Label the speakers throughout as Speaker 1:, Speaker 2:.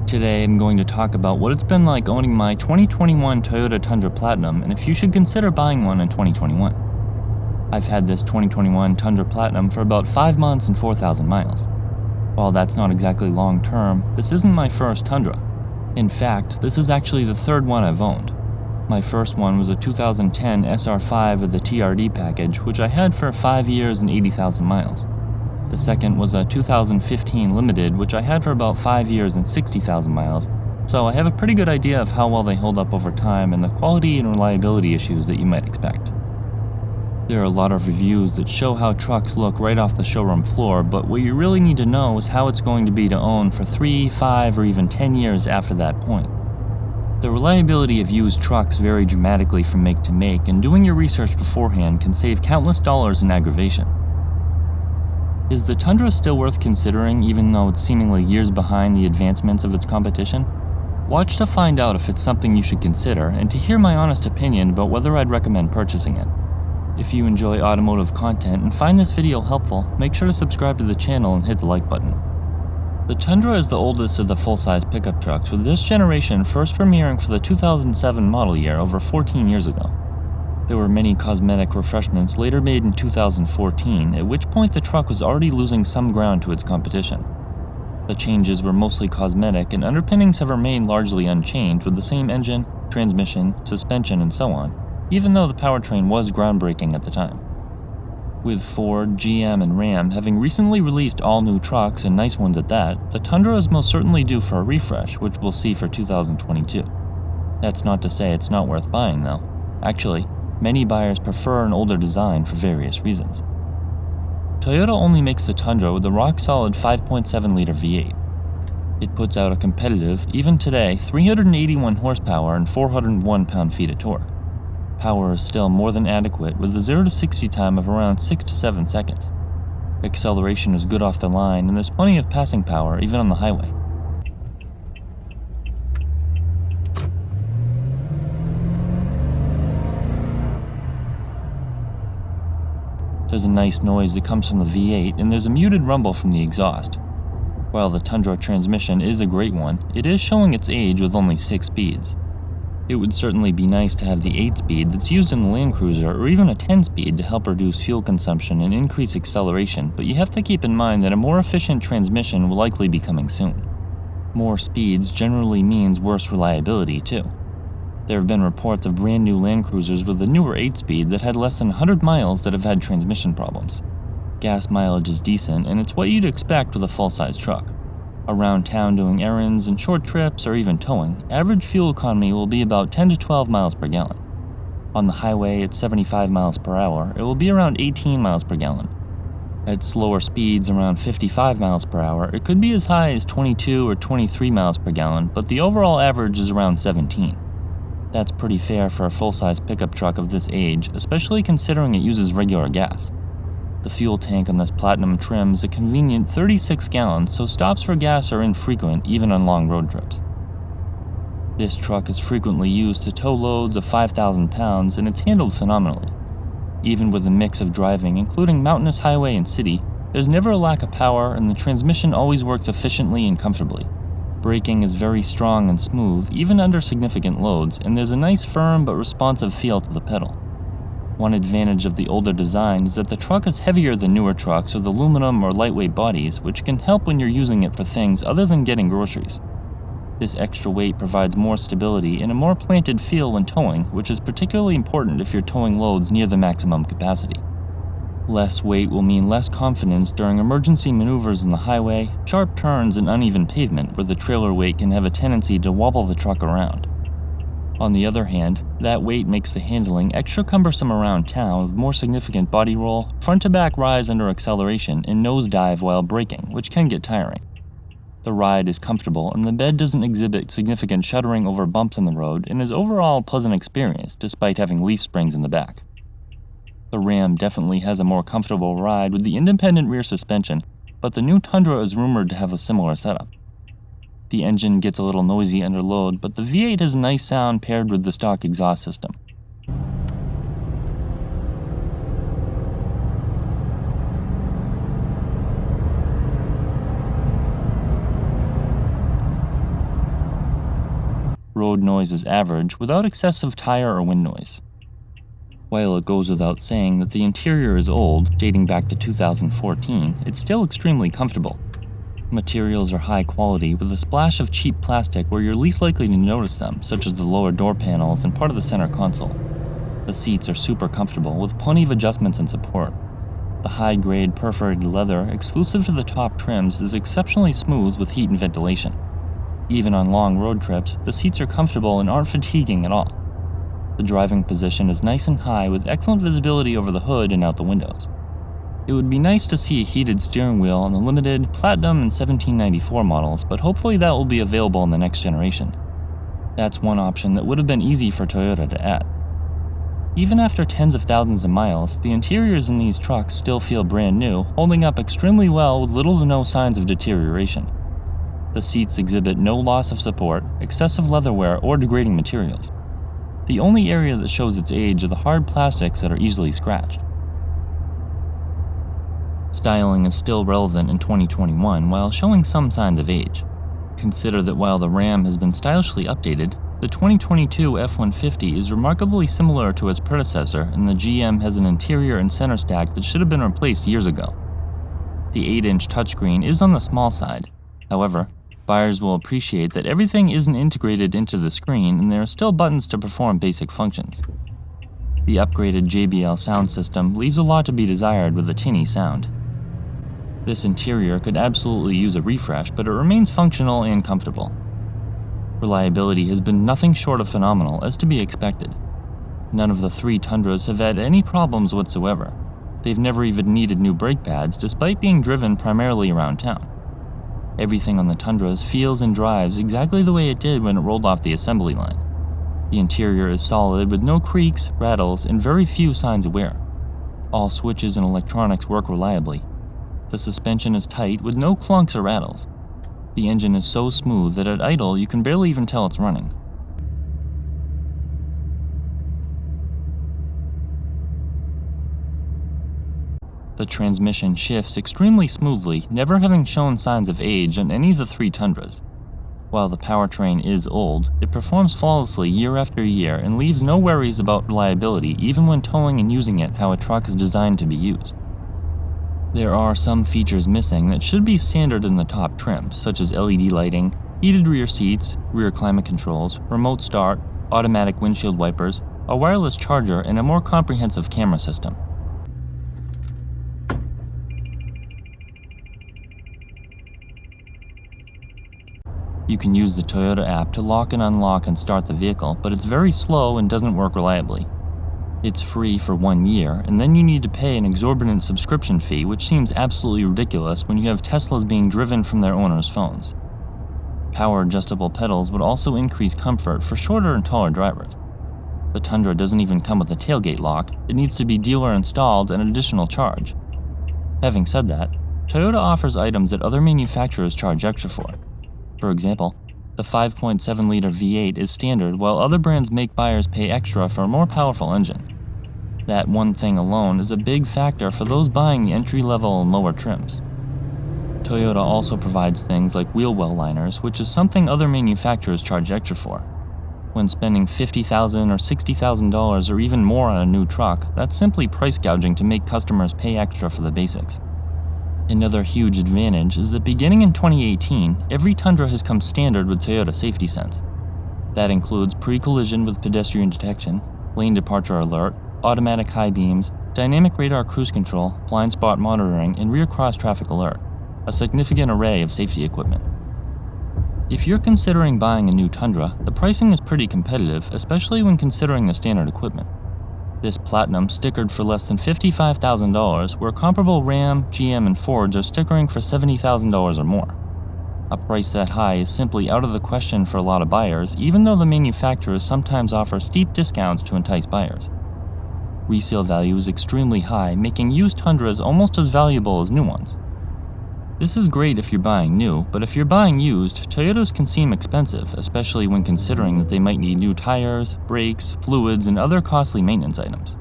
Speaker 1: Today I'm going to talk about what it's been like owning my 2021 Toyota Tundra Platinum and if you should consider buying one in 2021. I've had this 2021 Tundra Platinum for about 5 months and 4,000 miles. While that's not exactly long term, this isn't my first Tundra. In fact, this is actually the third one I've owned. My first one was a 2010 SR5 with the TRD package, which I had for 5 years and 80,000 miles. The second was a 2015 Limited, which I had for about 5 years and 60,000 miles, so I have a pretty good idea of how well they hold up over time and the quality and reliability issues that you might expect. There are a lot of reviews that show how trucks look right off the showroom floor, but what you really need to know is how it's going to be to own for 3, 5, or even 10 years after that point. The reliability of used trucks vary dramatically from make to make, and doing your research beforehand can save countless dollars in aggravation. Is the Tundra still worth considering even though it's seemingly years behind the advancements of its competition? Watch to find out if it's something you should consider and to hear my honest opinion about whether I'd recommend purchasing it. If you enjoy automotive content and find this video helpful, make sure to subscribe to the channel and hit the like button. The Tundra is the oldest of the full-size pickup trucks, with this generation first premiering for the 2007 model year over 14 years ago. There were many cosmetic refreshments later made in 2014, at which point the truck was already losing some ground to its competition. The changes were mostly cosmetic, and underpinnings have remained largely unchanged with the same engine, transmission, suspension, and so on, even though the powertrain was groundbreaking at the time. With Ford, GM, and Ram having recently released all new trucks, and nice ones at that, the Tundra is most certainly due for a refresh, which we'll see for 2022. That's not to say it's not worth buying though. Actually, many buyers prefer an older design for various reasons. Toyota only makes the Tundra with a rock-solid 5.7-liter V8. It puts out a competitive, even today, 381 horsepower and 401 pound-feet of torque. Power is still more than adequate with a 0 to 60 time of around 6 to 7 seconds. Acceleration is good off the line and there's plenty of passing power even on the highway. There's a nice noise that comes from the V8 and there's a muted rumble from the exhaust. While the Tundra transmission is a great one, it is showing its age with only 6 speeds. It would certainly be nice to have the 8-speed that's used in the Land Cruiser or even a 10-speed to help reduce fuel consumption and increase acceleration, but you have to keep in mind that a more efficient transmission will likely be coming soon. More speeds generally means worse reliability too. There have been reports of brand new Land Cruisers with the newer 8-speed that had less than 100 miles that have had transmission problems. Gas mileage is decent and it's what you'd expect with a full-size truck. Around town doing errands and short trips or even towing, average fuel economy will be about 10 to 12 miles per gallon. On the highway at 75 miles per hour, it will be around 18 miles per gallon. At slower speeds around 55 miles per hour, it could be as high as 22 or 23 miles per gallon, but the overall average is around 17. That's pretty fair for a full-size pickup truck of this age, especially considering it uses regular gas. The fuel tank on this Platinum trim is a convenient 36 gallons, so stops for gas are infrequent even on long road trips. This truck is frequently used to tow loads of 5,000 pounds and it's handled phenomenally. Even with a mix of driving, including mountainous highway and city, there's never a lack of power and the transmission always works efficiently and comfortably. Braking is very strong and smooth, even under significant loads, and there's a nice firm but responsive feel to the pedal. One advantage of the older design is that the truck is heavier than newer trucks with aluminum or lightweight bodies, which can help when you're using it for things other than getting groceries. This extra weight provides more stability and a more planted feel when towing, which is particularly important if you're towing loads near the maximum capacity. Less weight will mean less confidence during emergency maneuvers on the highway, sharp turns, and uneven pavement where the trailer weight can have a tendency to wobble the truck around. On the other hand, that weight makes the handling extra cumbersome around town with more significant body roll, front-to-back rise under acceleration, and nosedive while braking, which can get tiring. The ride is comfortable and the bed doesn't exhibit significant shuddering over bumps in the road and is overall a pleasant experience despite having leaf springs in the back. The Ram definitely has a more comfortable ride with the independent rear suspension, but the new Tundra is rumored to have a similar setup. The engine gets a little noisy under load, but the V8 has a nice sound paired with the stock exhaust system. Road noise is average without excessive tire or wind noise. While it goes without saying that the interior is old, dating back to 2014, it's still extremely comfortable. Materials are high quality with a splash of cheap plastic where you're least likely to notice them, such as the lower door panels and part of the center console. The seats are super comfortable with plenty of adjustments and support. The high-grade perforated leather exclusive to the top trims is exceptionally smooth with heat and ventilation. Even on long road trips, the seats are comfortable and aren't fatiguing at all. The driving position is nice and high with excellent visibility over the hood and out the windows. It would be nice to see a heated steering wheel on the limited Platinum and 1794 models, but hopefully that will be available in the next generation. That's one option that would have been easy for Toyota to add. Even after tens of thousands of miles, the interiors in these trucks still feel brand new, holding up extremely well with little to no signs of deterioration. The seats exhibit no loss of support, excessive leather wear, or degrading materials. The only area that shows its age are the hard plastics that are easily scratched. Styling is still relevant in 2021 while showing some signs of age. Consider that while the Ram has been stylishly updated, the 2022 F-150 is remarkably similar to its predecessor, and the GM has an interior and center stack that should have been replaced years ago. The 8-inch touchscreen is on the small side. However, buyers will appreciate that everything isn't integrated into the screen and there are still buttons to perform basic functions. The upgraded JBL sound system leaves a lot to be desired with a tinny sound. This interior could absolutely use a refresh, but it remains functional and comfortable. Reliability has been nothing short of phenomenal, as to be expected. None of the three Tundras have had any problems whatsoever. They've never even needed new brake pads, despite being driven primarily around town. Everything on the Tundras feels and drives exactly the way it did when it rolled off the assembly line. The interior is solid with no creaks, rattles, and very few signs of wear. All switches and electronics work reliably. The suspension is tight with no clunks or rattles. The engine is so smooth that at idle you can barely even tell it's running. The transmission shifts extremely smoothly, never having shown signs of age on any of the three Tundras. While the powertrain is old, it performs flawlessly year after year and leaves no worries about reliability even when towing and using it how a truck is designed to be used. There are some features missing that should be standard in the top trims, such as LED lighting, heated rear seats, rear climate controls, remote start, automatic windshield wipers, a wireless charger, and a more comprehensive camera system. You can use the Toyota app to lock and unlock and start the vehicle, but it's very slow and doesn't work reliably. It's free for 1 year, and then you need to pay an exorbitant subscription fee, which seems absolutely ridiculous when you have Teslas being driven from their owners' phones. Power adjustable pedals would also increase comfort for shorter and taller drivers. The Tundra doesn't even come with a tailgate lock, it needs to be dealer installed at an additional charge. Having said that, Toyota offers items that other manufacturers charge extra for. For example, the 5.7-liter V8 is standard while other brands make buyers pay extra for a more powerful engine. That one thing alone is a big factor for those buying the entry-level and lower trims. Toyota also provides things like wheel well liners, which is something other manufacturers charge extra for. When spending $50,000 or $60,000 or even more on a new truck, that's simply price gouging to make customers pay extra for the basics. Another huge advantage is that beginning in 2018, every Tundra has come standard with Toyota Safety Sense. That includes pre-collision with pedestrian detection, lane departure alert, automatic high beams, dynamic radar cruise control, blind spot monitoring, and rear cross traffic alert, a significant array of safety equipment. If you're considering buying a new Tundra, the pricing is pretty competitive, especially when considering the standard equipment. This Platinum stickered for less than $55,000, where comparable Ram, GM, and Fords are stickering for $70,000 or more. A price that high is simply out of the question for a lot of buyers, even though the manufacturers sometimes offer steep discounts to entice buyers. Resale value is extremely high, making used Tundras almost as valuable as new ones. This is great if you're buying new, but if you're buying used, Toyotas can seem expensive, especially when considering that they might need new tires, brakes, fluids, and other costly maintenance items.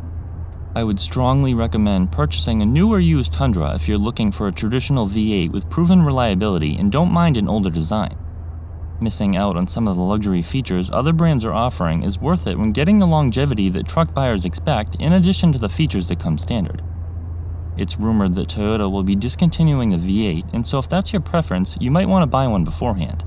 Speaker 1: I would strongly recommend purchasing a new or used Tundra if you're looking for a traditional V8 with proven reliability and don't mind an older design. Missing out on some of the luxury features other brands are offering is worth it when getting the longevity that truck buyers expect in addition to the features that come standard. It's rumored that Toyota will be discontinuing the V8, and so if that's your preference, you might want to buy one beforehand.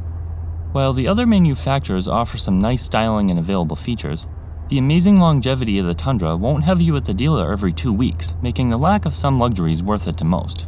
Speaker 1: While the other manufacturers offer some nice styling and available features, the amazing longevity of the Tundra won't have you at the dealer every 2 weeks, making the lack of some luxuries worth it to most.